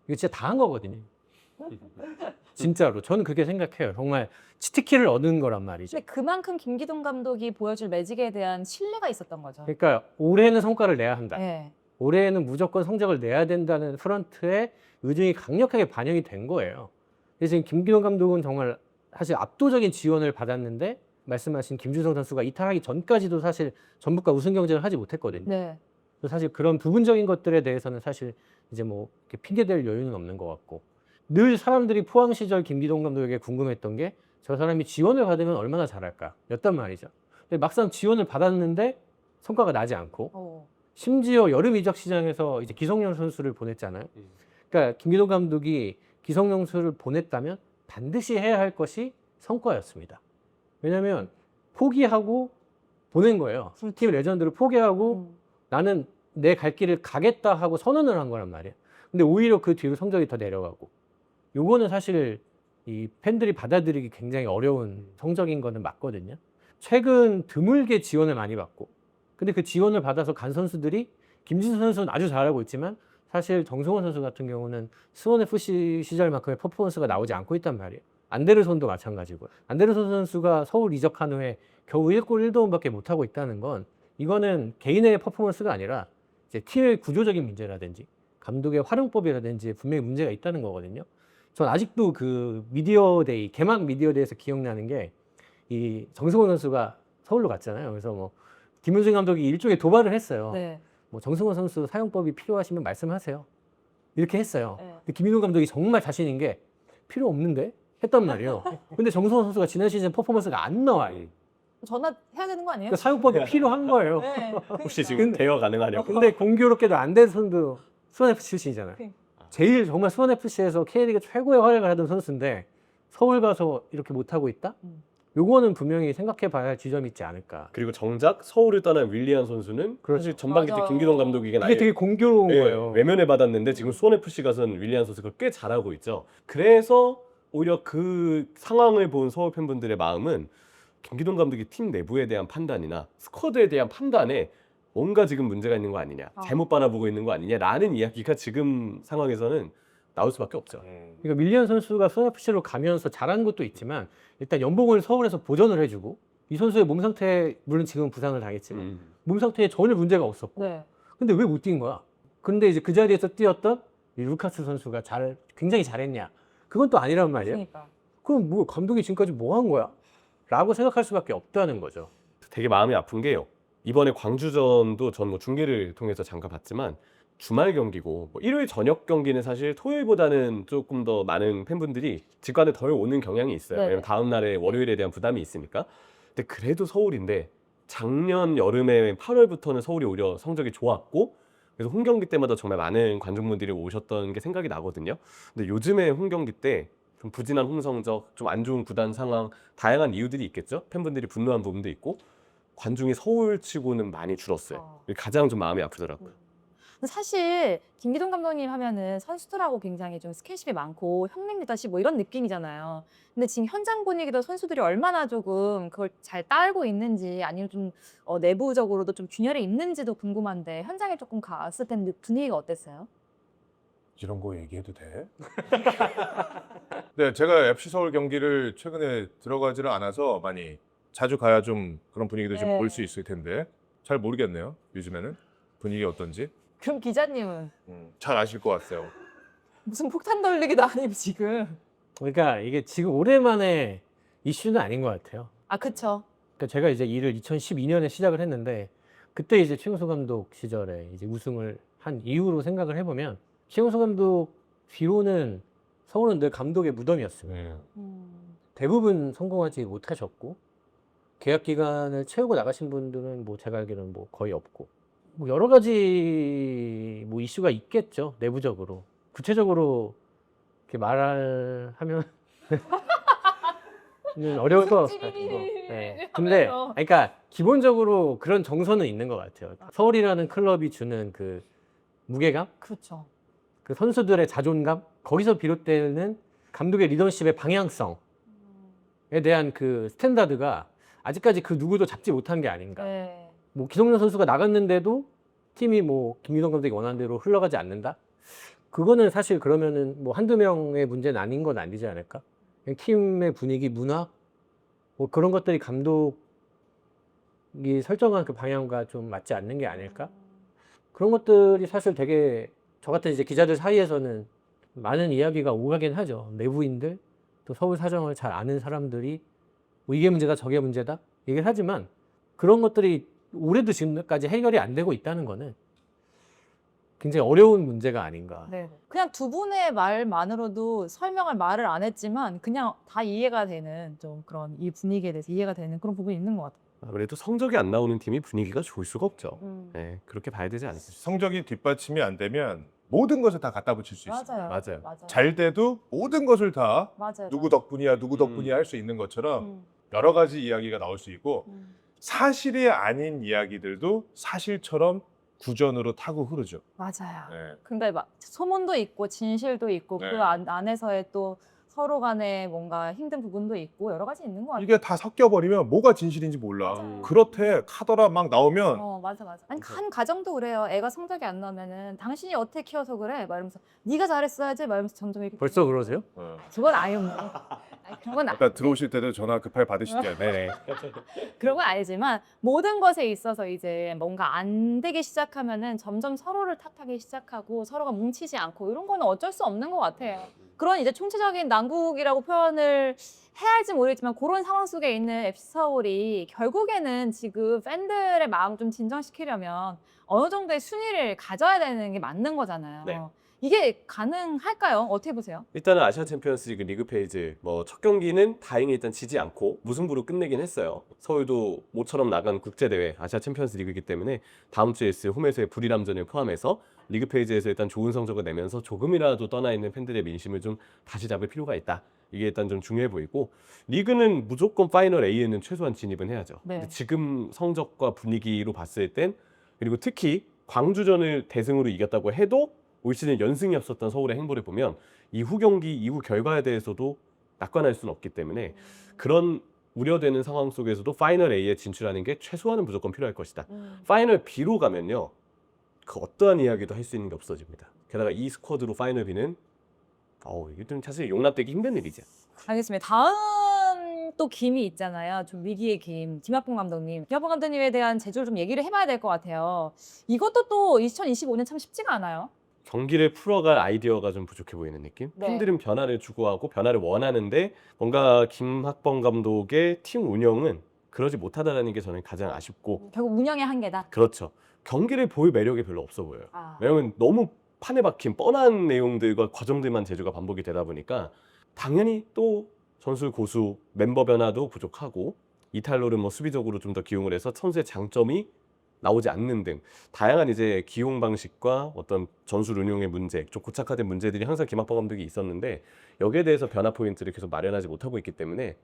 이거 진짜 다 한 거거든요. 진짜로 저는 그렇게 생각해요. 정말 치트키를 얻은 거란 말이죠. 근데 그만큼 김기동 감독이 보여줄 매직에 대한 신뢰가 있었던 거죠. 그러니까 올해는 성과를 내야 한다. 네. 올해는 무조건 성적을 내야 된다는 프런트의 의중이 강력하게 반영이 된 거예요. 그래서 지금 김기동 감독은 정말 사실 압도적인 지원을 받았는데 말씀하신 김주성 선수가 이탈하기 전까지도 사실 전북과 우승 경쟁을 하지 못했거든요. 네. 그래서 사실 그런 부분적인 것들에 대해서는 사실 이제 뭐 이렇게 핑계댈 여유는 없는 것 같고 늘 사람들이 포항 시절 김기동 감독에게 궁금했던 게 저 사람이 지원을 받으면 얼마나 잘할까 였단 말이죠. 근데 막상 지원을 받았는데 성과가 나지 않고 심지어 여름 이적 시장에서 이제 기성용 선수를 보냈잖아요. 그러니까 김기동 감독이 기성용 선수를 보냈다면 반드시 해야 할 것이 성과였습니다. 왜냐하면 포기하고 보낸 거예요. 팀 레전드를 포기하고 나는 내 갈 길을 가겠다 하고 선언을 한 거란 말이에요. 근데 오히려 그 뒤로 성적이 더 내려가고 요거는 사실 이 팬들이 받아들이기 굉장히 어려운 성적인 거는 맞거든요. 최근 드물게 지원을 많이 받고 근데 그 지원을 받아서 간 선수들이 김진수 선수는 아주 잘하고 있지만 사실 정승원 선수 같은 경우는 수원 FC 시절만큼의 퍼포먼스가 나오지 않고 있단 말이에요. 안데르손도 마찬가지고요. 안데르손 선수가 서울 이적한 후에 겨우 1골 1도움밖에 못하고 있다는 건 이거는 개인의 퍼포먼스가 아니라 이제 팀의 구조적인 문제라든지 감독의 활용법이라든지 분명히 문제가 있다는 거거든요. 전 아직도 그 미디어데이, 개막 미디어데이에서 기억나는 게 이 정승원 선수가 서울로 갔잖아요. 그래서 뭐 김윤중 감독이 일종의 도발을 했어요. 네. 뭐 정승원 선수 사용법이 필요하시면 말씀하세요. 이렇게 했어요. 네. 근데 김민호 감독이 정말 자신인 게 필요 없는데 했단 말이에요. 근데 정승원 선수가 지난 시즌 퍼포먼스가 안 나와요. 전화 해야 되는 거 아니에요? 그러니까 사용법이 필요한 거예요. 네. 혹시 그러니까. 지금 대여 가능하냐고. 근데 공교롭게도 안된 선수 수원FC 출신이잖아요. 제일 정말 수원FC에서 K리그 최고의 활약을 하던 선수인데 서울 가서 이렇게 못하고 있다? 요거는 분명히 생각해 봐야 할 지점이 있지 않을까. 그리고 정작 서울을 떠난 윌리안 선수는 그렇죠. 사실 전반기 때 맞아요. 김기동 감독에게 이게 되게 공교로운 거예요. 외면을 받았는데 지금 수원 FC 가서는 윌리안 선수가 꽤 잘하고 있죠. 그래서 오히려 그 상황을 본 서울 팬분들의 마음은 김기동 감독이 팀 내부에 대한 판단이나 스쿼드에 대한 판단에 뭔가 지금 문제가 있는 거 아니냐, 잘못 바라보고 있는 거 아니냐라는 이야기가 지금 상황에서는 나올 수밖에 없죠. 그러니까 밀리안 선수가 수원FC로 가면서 잘한 것도 있지만 일단 연봉을 서울에서 보전을 해주고 이 선수의 몸 상태 물론 지금 부상을 당했지만 몸 상태에 전혀 문제가 없었고 네. 근데 왜 못 뛴 거야? 근데 이제 그 자리에서 뛰었던 이 루카스 선수가 굉장히 잘했냐? 그건 또 아니란 말이에요. 그러니까. 그럼 뭐 감독이 지금까지 뭐 한 거야? 라고 생각할 수밖에 없다는 거죠. 되게 마음이 아픈 게요. 이번에 광주전도 전 뭐 중계를 통해서 잠깐 봤지만 주말 경기고 뭐 일요일 저녁 경기는 사실 토요일보다는 조금 더 많은 팬분들이 직관에 덜 오는 경향이 있어요. 네네. 왜냐면 다음 날에 월요일에 대한 부담이 있으니까. 근데 그래도 서울인데 작년 여름에 8월부터는 서울이 오히려 성적이 좋았고 그래서 홈경기 때마다 정말 많은 관중분들이 오셨던 게 생각이 나거든요. 근데 요즘에 홈경기 때 좀 부진한 홈 성적, 좀 안 좋은 구단 상황, 다양한 이유들이 있겠죠. 팬분들이 분노한 부분도 있고 관중이 서울치고는 많이 줄었어요. 이게 가장 좀 마음이 아프더라고요. 근데 사실 김기동 감독님 하면은 선수들하고 굉장히 좀 스킨십이 많고 형님 리더십 뭐 이런 느낌이잖아요. 근데 지금 현장 분위기도 선수들이 얼마나 조금 그걸 잘 따르고 있는지 아니면 좀 내부적으로도 좀 균열이 있는지도 궁금한데 현장에 조금 갔을 때 분위기가 어땠어요? 이런 거 얘기해도 돼? 네, 제가 FC 서울 경기를 최근에 들어가지를 않아서 많이 자주 가야 좀 그런 분위기도 좀 네. 볼 수 있을 텐데 잘 모르겠네요. 요즘에는 분위기 어떤지 그럼 기자님은 잘 아실 것 같아요. 무슨 폭탄 돌리기도 아니고 지금. 그러니까 이게 지금 오랜만에 이슈는 아닌 것 같아요. 아 그쵸. 그러니까 제가 이제 일을 2012년에 시작을 했는데 그때 이제 최용수 감독 시절에 이제 우승을 한 이후로 생각을 해보면 최용수 감독 뒤로는 서울은 늘 감독의 무덤이었어요. 대부분 성공하지 못하셨고 계약 기간을 채우고 나가신 분들은 뭐 제가 알기로는 뭐 거의 없고 뭐 여러 가지 뭐 이슈가 있겠죠 내부적으로 구체적으로 이렇게 말을 하면 어려울 것 같아요. 네. 근데 그러니까 기본적으로 그런 정서는 있는 것 같아요. 서울이라는 클럽이 주는 그 무게감, 그렇죠. 그 선수들의 자존감 거기서 비롯되는 감독의 리더십의 방향성에 대한 그 스탠다드가 아직까지 그 누구도 잡지 못한 게 아닌가. 네. 뭐 기성용 선수가 나갔는데도 팀이 뭐 김기동 감독이 원하는 대로 흘러가지 않는다? 그거는 사실 그러면은 뭐 한두 명의 문제는 아닌 건 아니지 않을까? 그냥 팀의 분위기, 문화 뭐 그런 것들이 감독이 설정한 그 방향과 좀 맞지 않는 게 아닐까? 그런 것들이 사실 되게 저 같은 이제 기자들 사이에서는 많은 이야기가 오가긴 하죠. 내부인들 또 서울 사정을 잘 아는 사람들이 뭐 이게 문제다 저게 문제다 얘기를 하지만 그런 것들이 올해도 지금까지 해결이 안 되고 있다는 거는 굉장히 어려운 문제가 아닌가. 네. 그냥 두 분의 말만으로도 설명할 말을 안 했지만 그냥 다 이해가 되는 좀 그런 이 분위기에 대해서 이해가 되는 그런 부분이 있는 것 같아요. 아무래도 성적이 안 나오는 팀이 분위기가 좋을 수가 없죠. 네, 그렇게 봐야 되지 않을까 싶습니다. 성적이 뒷받침이 안 되면 모든 것을 다 갖다 붙일 수 있어요. 맞아요. 맞아요. 맞아요. 잘 돼도 모든 것을 다 맞아요. 누구 덕분이야 누구 덕분이야 할 수 있는 것처럼 여러 가지 이야기가 나올 수 있고 사실이 아닌 이야기들도 사실처럼 구전으로 타고 흐르죠. 맞아요. 네. 근데 막 소문도 있고 진실도 있고 네. 그 안에서의 또 서로 간에 뭔가 힘든 부분도 있고 여러 가지 있는 것 같아요. 이게 다 섞여버리면 뭐가 진실인지 몰라. 맞아요. 그렇대 카더라 막 나오면 맞아. 아니 한 가정도 그래요. 애가 성적이 안 나오면은 당신이 어떻게 키워서 그래? 막 이러면서 네가 잘했어야지. 막 이러면서 점점 이렇게 벌써 그러세요? 그건 아니요. 뭐. 아니, 그런 건 아까 들어오실 때도 전화 급하게 받으시잖아요. 네네. 그런 건 아니지만 모든 것에 있어서 이제 뭔가 안 되기 시작하면은 점점 서로를 탓하기 시작하고 서로가 뭉치지 않고 이런 거는 어쩔 수 없는 것 같아요. 그런 이제 총체적인 난국이라고 표현을 해야 할지 모르겠지만 그런 상황 속에 있는 FC 서울이 결국에는 지금 팬들의 마음을 좀 진정시키려면 어느 정도의 순위를 가져야 되는 게 맞는 거잖아요. 네. 이게 가능할까요? 어떻게 보세요? 일단은 아시아 챔피언스리그 리그 페이지 뭐 첫 경기는 다행히 일단 지지 않고 무승부로 끝내긴 했어요. 서울도 모처럼 나간 국제 대회 아시아 챔피언스리그이기 때문에 다음 주에 있을 홈에서의 불이람전을 포함해서 리그 페이지에서 일단 좋은 성적을 내면서 조금이라도 떠나 있는 팬들의 민심을 좀 다시 잡을 필요가 있다. 이게 일단 좀 중요해 보이고 리그는 무조건 파이널 A에는 최소한 진입은 해야죠. 네. 근데 지금 성적과 분위기로 봤을 땐 그리고 특히 광주전을 대승으로 이겼다고 해도 올 시즌 연승이 없었던 서울의 행보를 보면 이후 경기 이후 결과에 대해서도 낙관할 수는 없기 때문에 그런 우려되는 상황 속에서도 파이널 A에 진출하는 게 최소한은 무조건 필요할 것이다. 파이널 B로 가면요. 그 어떠한 이야기도 할 수 있는 게 없어집니다. 게다가 이 스쿼드로 파이널 B는 이건 사실 용납되기 힘든 일이죠. 알겠습니다. 다음 또 김이 있잖아요. 좀 위기의 김. 김학봉 감독님. 김학봉 감독님에 대한 제주를 좀 얘기를 해봐야 될 것 같아요. 이것도 또 2025년 참 쉽지가 않아요. 경기를 풀어갈 아이디어가 좀 부족해 보이는 느낌? 네. 팬들은 변화를 추구하고 변화를 원하는데 뭔가 김학범 감독의 팀 운영은 그러지 못하다라는 게 저는 가장 아쉽고 결국 운영의 한계다. 그렇죠. 경기를 볼 매력이 별로 없어 보여요. 아. 왜냐면 너무 판에 박힌 뻔한 내용들과 과정들만 제주가 반복이 되다 보니까 당연히 또 선수 고수 멤버 변화도 부족하고 이탈로를 뭐 수비적으로 좀 더 기용을 해서 선수의 장점이 나오지 않는 등 다양한 이제 기용 방식과 어떤 전술 운용의 문제, 좀 고착화된 문제들이 항상 김학범 감독이 있었는데 여기에 대해서 변화 포인트를 계속 마련하지 못하고 있기 때문에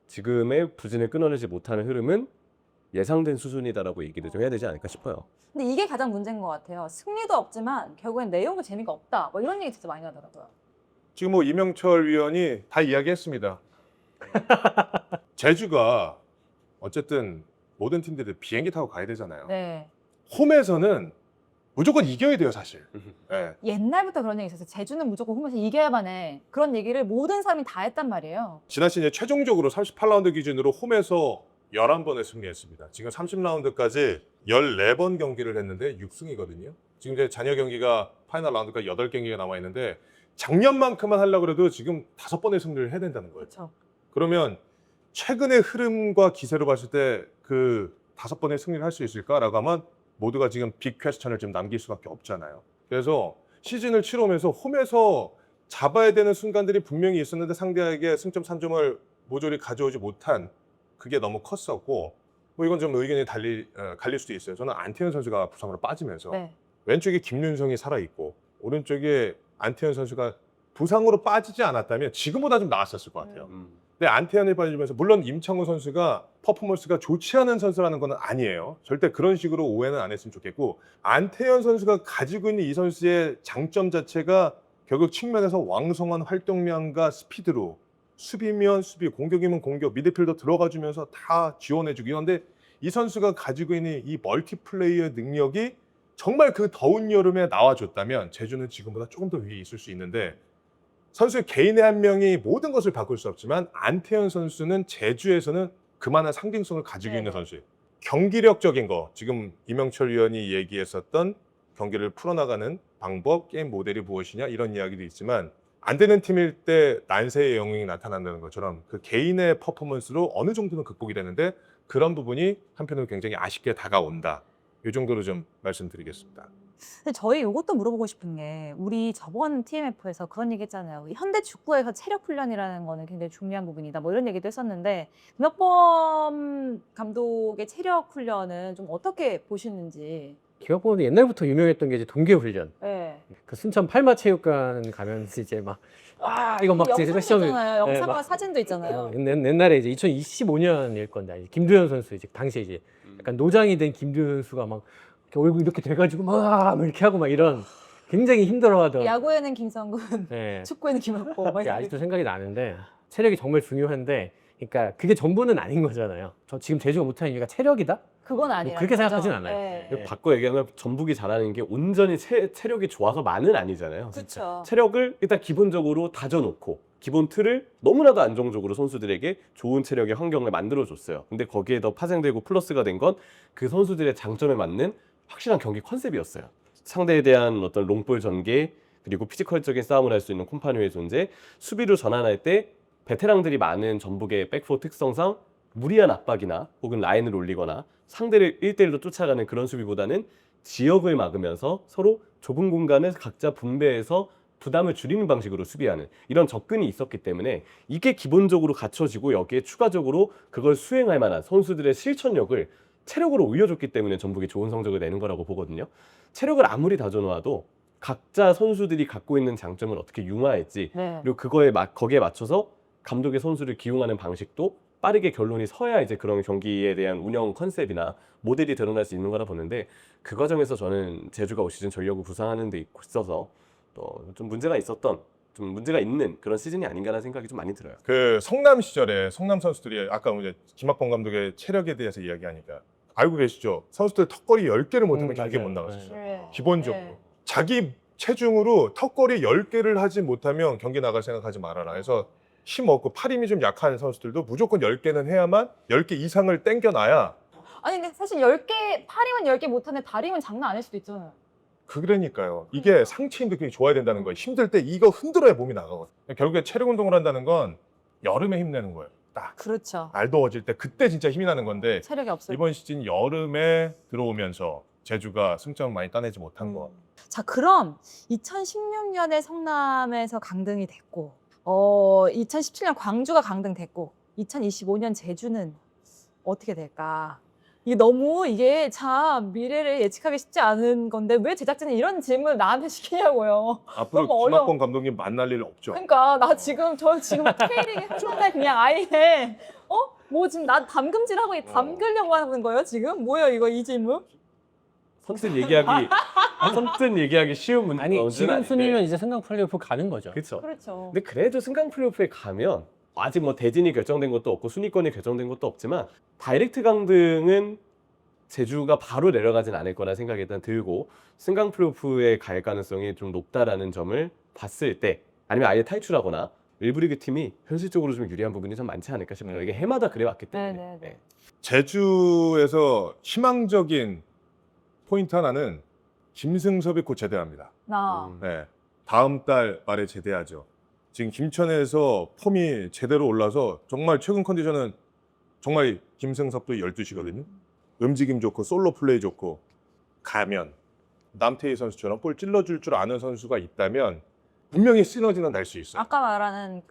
지금의 부진을 끊어내지 못하는 흐름은 예상된 수준이다라고 얘기를 좀 해야 되지 않을까 싶어요. 근데 이게 가장 문제인 것 같아요. 승리도 없지만 결국엔 내용은 재미가 없다. 뭐 이런 얘기 진짜 많이 하더라고요. 지금 뭐 이명철 위원이 다 이야기했습니다. 제주가 어쨌든 모든 팀들이 비행기 타고 가야 되잖아요. 네. 홈에서는 무조건 이겨야 돼요, 사실. 네. 옛날부터 그런 얘기 있었어요. 제주는 무조건 홈에서 이겨야만 해. 그런 얘기를 모든 사람이 다 했단 말이에요. 지난 시즌에 최종적으로 38라운드 기준으로 홈에서 11번을 승리했습니다. 지금 30라운드까지 14번 경기를 했는데 6승이거든요. 지금 이제 잔여 경기가 파이널 라운드까지 8경기가 남아 있는데 작년만큼만 하려고 해도 지금 5번의 승리를 해야 된다는 거예요. 그렇죠. 그러면 최근의 흐름과 기세로 봤을 때 그 5번의 승리를 할 수 있을까라고 하면 모두가 지금 빅 퀘스천을 좀 남길 수밖에 없잖아요. 그래서 시즌을 치러오면서 홈에서 잡아야 되는 순간들이 분명히 있었는데 상대에게 승점 3점을 모조리 가져오지 못한 그게 너무 컸었고 뭐 이건 좀 의견이 갈릴 수도 있어요. 저는 안태현 선수가 부상으로 빠지면서 네. 왼쪽에 김윤성이 살아있고 오른쪽에 안태현 선수가 부상으로 빠지지 않았다면 지금보다 좀 나았었을 것 같아요. 근데 안태현이 빠지면서 물론 임창호 선수가 퍼포먼스가 좋지 않은 선수라는 건 아니에요. 절대 그런 식으로 오해는 안 했으면 좋겠고 안태현 선수가 가지고 있는 이 선수의 장점 자체가 결국 측면에서 왕성한 활동량과 스피드로 수비면 수비, 공격이면 공격, 미드필더 들어가주면서 다 지원해주고 이런데 이 선수가 가지고 있는 이 멀티플레이어 능력이 정말 그 더운 여름에 나와줬다면 제주는 지금보다 조금 더 위에 있을 수 있는데 선수 개인의 한 명이 모든 것을 바꿀 수 없지만 안태현 선수는 제주에서는 그만한 상징성을 가지고 있는 선수예요. 경기력적인 거, 지금 이명철 위원이 얘기했었던 경기를 풀어나가는 방법, 게임 모델이 무엇이냐 이런 이야기도 있지만 안 되는 팀일 때 난세의 영웅이 나타난다는 것처럼 그 개인의 퍼포먼스로 어느 정도는 극복이 되는데 그런 부분이 한편으로 굉장히 아쉽게 다가온다. 이 정도로 좀 말씀드리겠습니다. 근데 저희 이것도 물어보고 싶은 게 우리 저번 TMF에서 그런 얘기 했잖아요. 현대 축구에서 체력 훈련이라는 거는 굉장히 중요한 부분이다. 뭐 이런 얘기도 했었는데 김학범 감독의 체력 훈련은 좀 어떻게 보시는지. 기억보면 옛날부터 유명했던 게 이제 동계 훈련. 네. 그 순천 팔마체육관 가면 이제 막 이거 막 영상도 시험을 있잖아요. 영상과 막 사진도 있잖아요. 옛날에 이제 2025년일 건데 이제 김두현 선수 이제 당시에 이제 약간 노장이 된 김두현 선수가 막 이렇게 얼굴 이렇게 돼가지고 막 이렇게 하고 막 이런 굉장히 힘들어하던. 야구에는 김성근, 네. 축구에는 김학범. 그게 아직도 생각이 나는데 체력이 정말 중요한데, 그러니까 그게 전부는 아닌 거잖아요. 저 지금 제주가 못하는 이유가 체력이다? 그건 아니에요. 그렇게 생각하진 않아요. 네. 바꿔 얘기하면 전북이 잘하는 게 온전히 체력이 좋아서만은 아니잖아요. 그렇죠. 체력을 일단 기본적으로 다져놓고 기본 틀을 너무나도 안정적으로 선수들에게 좋은 체력의 환경을 만들어줬어요. 근데 거기에 더 파생되고 플러스가 된 건 그 선수들의 장점에 맞는 확실한 경기 컨셉이었어요. 상대에 대한 어떤 롱볼 전개, 그리고 피지컬적인 싸움을 할 수 있는 콤파니오의 존재, 수비로 전환할 때 베테랑들이 많은 전북의 백포 특성상 무리한 압박이나 혹은 라인을 올리거나 상대를 1대1로 쫓아가는 그런 수비보다는 지역을 막으면서 서로 좁은 공간을 각자 분배해서 부담을 줄이는 방식으로 수비하는 이런 접근이 있었기 때문에 이게 기본적으로 갖춰지고 여기에 추가적으로 그걸 수행할 만한 선수들의 실천력을 체력으로 올려줬기 때문에 전북이 좋은 성적을 내는 거라고 보거든요. 체력을 아무리 다져놓아도 각자 선수들이 갖고 있는 장점을 어떻게 융화할지 네. 그리고 거기에 맞춰서 감독의 선수를 기용하는 방식도 빠르게 결론이 서야 이제 그런 경기에 대한 운영 컨셉이나 모델이 드러날 수 있는 거라 보는데 그 과정에서 저는 제주가 올 시즌 전력을 부상하는 데 있어서 좀 문제가 있었던 좀 문제가 있는 그런 시즌이 아닌가라는 생각이 좀 많이 들어요. 그 성남 시절에 성남 선수들이 아까 이제 김학범 감독의 체력에 대해서 이야기하니까 알고 계시죠? 선수들 턱걸이 10개를 못하면 경기에 못 나갔었어요. 네. 기본적으로. 네. 자기 체중으로 턱걸이 10개를 하지 못하면 경기 나갈 생각하지 말아라. 그래서 힘 없고 팔 힘이 좀 약한 선수들도 무조건 10개는 해야만 10개 이상을 땡겨놔야 아니 근데 사실 10개, 팔이면 10개 못하는데 다리면 장난 아닐 수도 있잖아요. 그러니까요. 이게 상체 힘도 굉장히 좋아야 된다는 거예요. 힘들 때 이거 흔들어야 몸이 나가거든요. 결국에 체력 운동을 한다는 건 여름에 힘내는 거예요. 딱 그렇죠. 날 더워질 때 그때 진짜 힘이 나는 건데 체력이 없을 이번 시즌 여름에 들어오면서 제주가 승점을 많이 따내지 못한 거. 자, 그럼 2016년에 성남에서 강등이 됐고 2017년 광주가 강등됐고 2025년 제주는 어떻게 될까? 이게 참 미래를 예측하기 쉽지 않은 건데 왜 제작진이 이런 질문을 나한테 시키냐고요. 앞으로 너무 어려워. 김학범 감독님 만날 일 없죠. 그러니까 나 지금 K리그 한달 그냥 아예 뭐 지금 나 담금질하고 담그려고 하는 거예요 지금? 뭐예요 이거 이 질문? 선뜻 얘기하기 쉬운 문제가 아니 지금 순위면 이제 승강 플레이오프 가는 거죠. 그렇죠. 그렇죠. 근데 그래도 승강 플레이오프에 가면 아직 뭐 대진이 결정된 것도 없고 순위권이 결정된 것도 없지만 다이렉트 강등은 제주가 바로 내려가진 않을 거라 생각이 일단 들고 승강 플레이오프에 갈 가능성이 좀 높다라는 점을 봤을 때 아니면 아예 탈출하거나 일부 리그 팀이 현실적으로 좀 유리한 부분이 좀 많지 않을까 싶어요. 이게 해마다 그래왔기 때문에. 네네네. 제주에서 희망적인 포인트 하나는 김승섭이 곧 제대합니다. 나 네. 다음 달 말에 제대하죠. 지금 김천에서 폼이 제대로 올라서 정말 최근 컨디션은 정말 김승섭도 12시거든요. 움직임 좋고 솔로 플레이 좋고 가면 남태희 선수처럼 볼 찔러줄 줄 아는 선수가 있다면 분명히 시너지는 날 수 있어요. 아까 말하는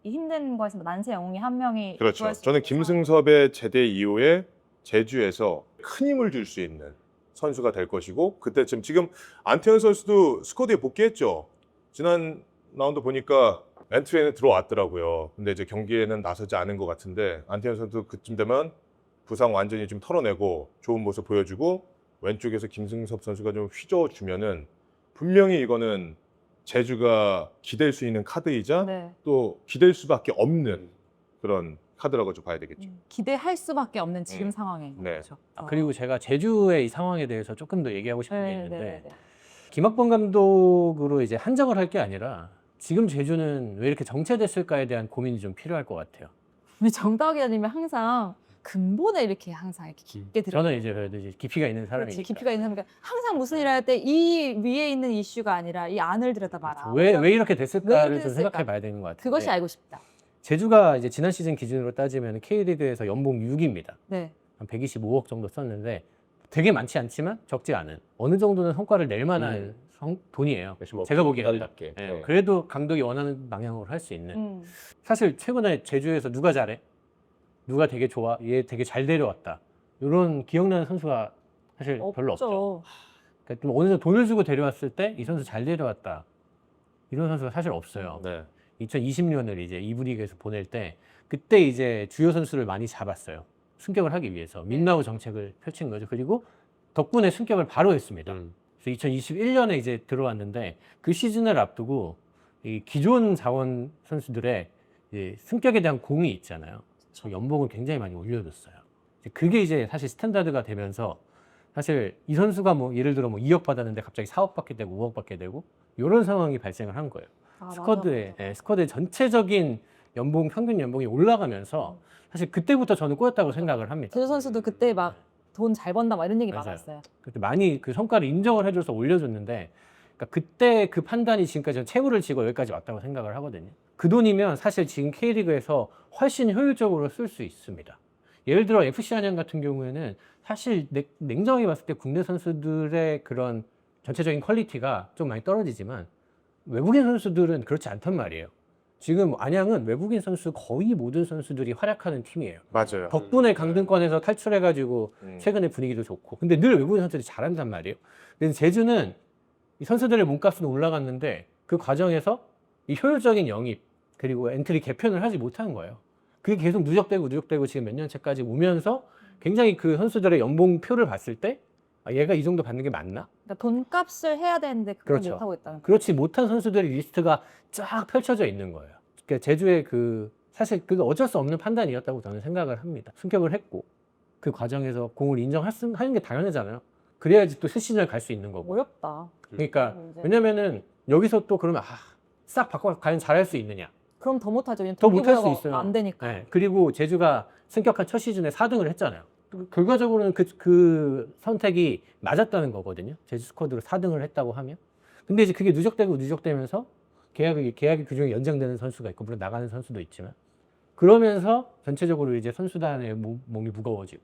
이 힘든 거에서 난세 영웅이 한 명이 그렇죠. 구할 수 저는 있어서. 김승섭의 제대 이후에 제주에서 큰 힘을 줄 수 있는 선수가 될 것이고 그때쯤 지금 안태현 선수도 스쿼드에 복귀했죠. 지난 라운드 보니까 엔트리에는 들어왔더라고요. 근데 이제 경기에는 나서지 않은 것 같은데 안태현 선수도 그쯤 되면 부상 완전히 좀 털어내고 좋은 모습 보여주고 왼쪽에서 김승섭 선수가 좀 휘저어주면은 분명히 이거는 제주가 기댈 수 있는 카드이자 네. 또 기댈 수밖에 없는 그런 카드라고 좀 봐야 되겠죠. 기대할 수밖에 없는 지금 상황에. 네. 그렇죠. 그리고 제가 제주의 이 상황에 대해서 조금 더 얘기하고 싶은 게 있는데 네. 김학범 감독으로 이제 한정을 할 게 아니라 지금 제주는 왜 이렇게 정체됐을까에 대한 고민이 좀 필요할 것 같아요. 우리 정다우 기자님이 항상 근본에 이렇게 항상 이렇게 깊게 들어. 저는 이제 그래도 이제 깊이가 있는 사람이니까. 그렇지, 깊이가 있는 사람이니까 항상 무슨 일을 할 때 이 위에 있는 이슈가 아니라 이 안을 들여다봐라. 왜 이렇게 왜 됐을까를 이렇게 좀 됐을까? 생각해 봐야 되는 것 같아요. 그것이 알고 싶다. 제주가 이제 지난 시즌 기준으로 따지면 K리그에서 연봉 6위입니다. 네. 한 125억 정도 썼는데 되게 많지 않지만 적지 않은 어느 정도는 성과를 낼 만한 돈이에요. 역시 뭐 제가 보기에는. 기다리답게. 예, 네. 그래도 감독이 원하는 방향으로 할 수 있는. 음. 사실 최근에 제주에서 누가 잘해? 누가 되게 좋아? 얘 되게 잘 데려왔다. 이런 기억나는 선수가 사실 별로 없죠. 그러니까 좀 어느 정도 돈을 주고 데려왔을 때 이 선수 잘 데려왔다. 이런 선수가 사실 없어요. 네. 2020년을 이제 2부 리그에서 보낼 때 그때 이제 주요 선수를 많이 잡았어요. 승격을 하기 위해서 민나우 정책을 펼친 거죠. 그리고 덕분에 승격을 바로 했습니다. 그래서 2021년에 이제 들어왔는데 그 시즌을 앞두고 이 기존 자원 선수들의 이제 승격에 대한 공이 있잖아요. 저 연봉을 굉장히 많이 올려줬어요. 그게 이제 사실 스탠다드가 되면서 사실 이 선수가 뭐 예를 들어 뭐 2억 받았는데 갑자기 4억 받게 되고 5억 받게 되고 이런 상황이 발생을 한 거예요. 스쿼드의 전체적인 연봉 평균 연봉이 올라가면서 사실 그때부터 저는 꼬였다고 생각을 합니다. 제주 선수도 그때 막 돈 잘 번다 막 이런 얘기 맞아요. 많았어요. 그때 많이 그 성과를 인정을 해줘서 올려줬는데 그러니까 그때 그 판단이 지금까지 저는 채굴을 지고 여기까지 왔다고 생각을 하거든요. 그 돈이면 사실 지금 K리그에서 훨씬 효율적으로 쓸 수 있습니다. 예를 들어 FC 안양 같은 경우에는 사실 냉정하게 봤을 때 국내 선수들의 그런 전체적인 퀄리티가 좀 많이 떨어지지만 외국인 선수들은 그렇지 않단 말이에요. 지금 안양은 외국인 선수 거의 모든 선수들이 활약하는 팀이에요. 맞아요. 덕분에 강등권에서 탈출해가지고 최근에 분위기도 좋고. 근데 늘 외국인 선수들이 잘한단 말이에요. 근데 제주는 이 선수들의 몸값은 올라갔는데 그 과정에서 이 효율적인 영입 그리고 엔트리 개편을 하지 못한 거예요. 그게 계속 누적되고 지금 몇 년째까지 오면서 굉장히 그 선수들의 연봉표를 봤을 때 아, 얘가 이 정도 받는 게 맞나? 그러니까 돈값을 해야 되는데 그걸 그렇죠. 못하고 있다는 거. 그렇지 못한 선수들의 리스트가 쫙 펼쳐져 있는 거예요. 그러니까 제주의 그 사실 그게 어쩔 수 없는 판단이었다고 저는 생각을 합니다. 승격을 했고 그 과정에서 공을 인정하는 게 당연하잖아요. 그래야지 또 새 시즌을 갈 수 있는 거고. 어렵다. 그러니까 문제. 왜냐면은 여기서 또 그러면 싹 바꿔 과연 잘할 수 있느냐? 그럼 더 못하죠. 더 못할 수 있어요. 안 되니까. 네. 그리고 제주가 승격한 첫 시즌에 4등을 했잖아요. 결과적으로는 그 선택이 맞았다는 거거든요. 제주 스쿼드로 4등을 했다고 하면. 근데 이제 그게 누적되면서 계약이 그중에 연장되는 선수가 있고 물론 나가는 선수도 있지만 그러면서 전체적으로 이제 선수단의 몸이 무거워지고.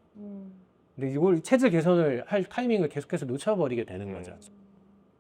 근데 이걸 체질 개선을 할 타이밍을 계속해서 놓쳐버리게 되는 거죠.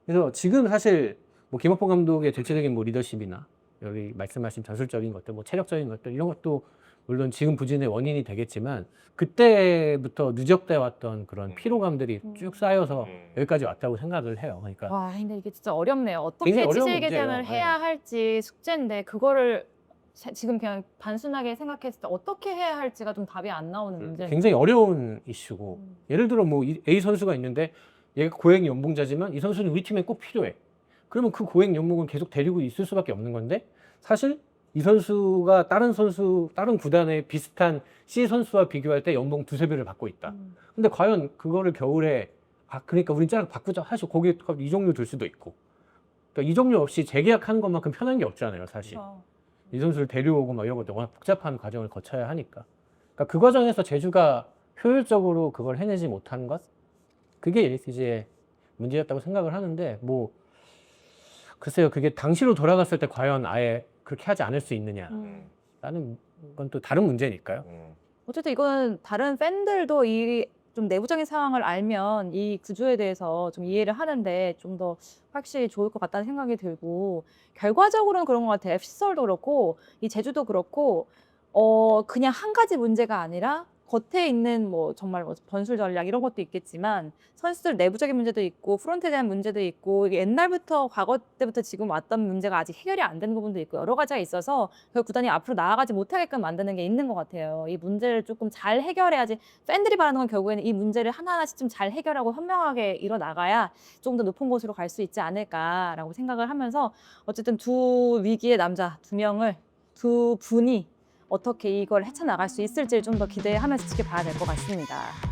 그래서 지금 사실 뭐 김학봉 감독의 대체적인 뭐 리더십이나 여기 말씀하신 전술적인 것들, 뭐 체력적인 것들 이런 것도 물론 지금 부진의 원인이 되겠지만 그때부터 누적돼 왔던 그런 피로감들이 쭉 쌓여서 여기까지 왔다고 생각을 해요. 그러니까 와, 근데 이게 진짜 어렵네요. 어떻게 굉장히 어려운 체질 개선을 문제예요. 해야 할지 숙제인데 그거를 지금 그냥 단순하게 생각했을 때 어떻게 해야 할지가 좀 답이 안 나오는 문제예요. 굉장히 어려운 이슈고 예를 들어 뭐 A 선수가 있는데 얘가 고액 연봉자지만 이 선수는 우리 팀에 꼭 필요해. 그러면 그 고액 연봉은 계속 데리고 있을 수밖에 없는 건데 사실 이 선수가 다른 구단의 비슷한 C 선수와 비교할 때 연봉 2~3배를 받고 있다. 근데 과연 그거를 겨울에 그러니까 우린 짜라 바꾸자 하시고 거기에 이적료 들 수도 있고. 그러니까 이적료 없이 재계약하는 것만큼 편한 게 없잖아요, 사실. 이 선수를 데려오고 막 이런 것도 워낙 복잡한 과정을 거쳐야 하니까. 그러니까 그 과정에서 제주가 효율적으로 그걸 해내지 못한 것, 그게 이제 문제였다고 생각을 하는데 뭐 글쎄요, 그게 당시로 돌아갔을 때 과연 아예 그렇게 하지 않을 수 있느냐 라는 건 또 다른 문제니까요. 어쨌든 이건 다른 팬들도 이 좀 내부적인 상황을 알면 이 구조에 대해서 좀 이해를 하는데 좀 더 확실히 좋을 것 같다는 생각이 들고 결과적으로는 그런 것 같아요. FC서울도 그렇고 이 제주도 그렇고 그냥 한 가지 문제가 아니라 겉에 있는 뭐 정말 뭐 전술 전략 이런 것도 있겠지만 선수들 내부적인 문제도 있고 프론트에 대한 문제도 있고 이게 옛날부터 과거 때부터 지금 왔던 문제가 아직 해결이 안 된 부분도 있고 여러 가지가 있어서 그 구단이 앞으로 나아가지 못하게끔 만드는 게 있는 것 같아요. 이 문제를 조금 잘 해결해야지 팬들이 바라는 건 결국에는 이 문제를 하나하나씩 좀 잘 해결하고 현명하게 이뤄나가야 좀 더 높은 곳으로 갈 수 있지 않을까라고 생각을 하면서 어쨌든 두 위기의 남자 두 분이 어떻게 이걸 헤쳐나갈 수 있을지를 좀 더 기대하면서 지켜봐야 될 것 같습니다.